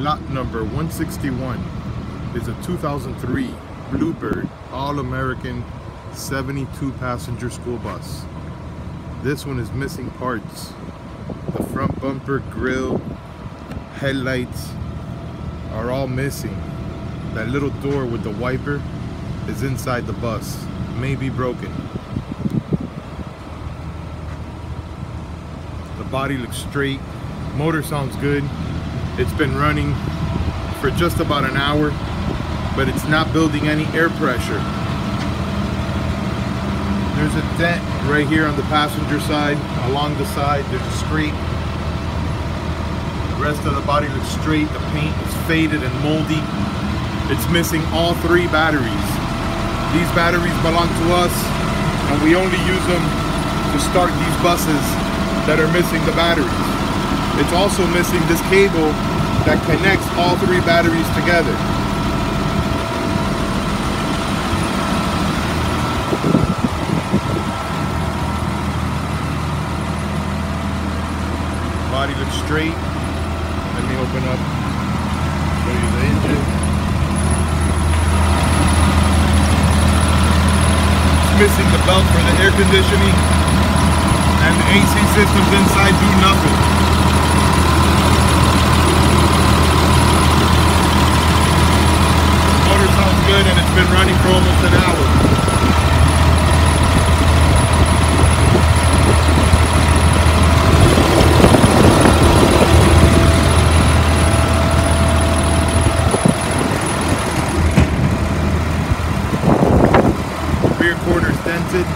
Lot number 161 is a 2003 Bluebird All-American 72 passenger school bus. This one is missing parts. The front bumper, grille, headlights are all missing. That little door with the wiper is inside the bus, may be broken. The body looks straight, motor sounds good. It's been running for just about an hour, but it's not building any air pressure. There's a dent right here on the passenger side, along the side. There's a scrape. The rest of the body looks straight. The paint is faded and moldy. It's missing all 3 batteries. These batteries belong to us, and we only use them to start these buses that are missing the batteries. It's also missing this cable that connects all 3 batteries together. Body looks straight. Let me open up, show you the engine. It's missing the belt for the air conditioning, and the AC systems inside do nothing. The motor sounds good, and it's been running for almost an hour. Rear quarter's dented.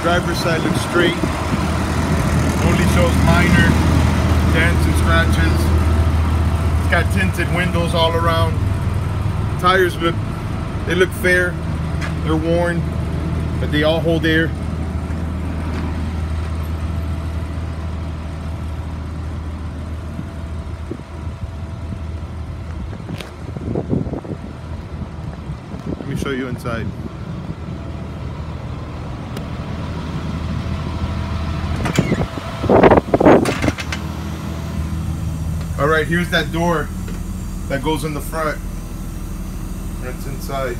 Driver's side looks straight. Only shows minor dents and scratches. It's got tinted windows all around. Tires look fair. They're worn, but they all hold air. Let me show you inside. All right, here's that door that goes in the front. That's inside.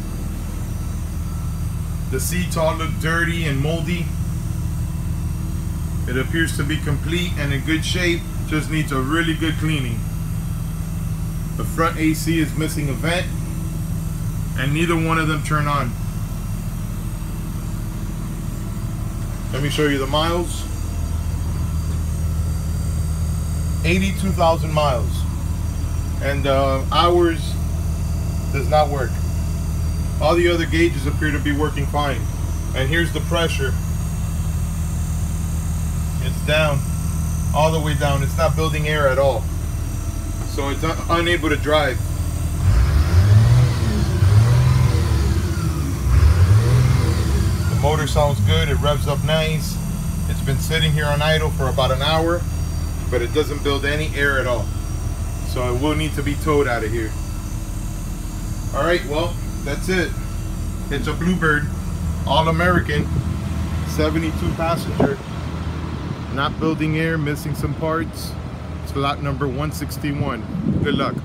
The seats all look dirty and moldy. It appears to be complete and in good shape, just needs a really good cleaning. The front AC is missing a vent, and neither one of them turn on. Let me show you the miles. 82,000 miles, and hours does not work. All the other gauges appear to be working fine. And here's the pressure. It's down, all the way down. It's not building air at all, so it's unable to drive. The motor sounds good. It revs up nice. It's been sitting here on idle for about an hour, but it doesn't build any air at all. So it will need to be towed out of here. All right, well, that's it. It's a Bluebird All-American 72 passenger. Not building air, missing some parts. It's lot number 161. Good luck.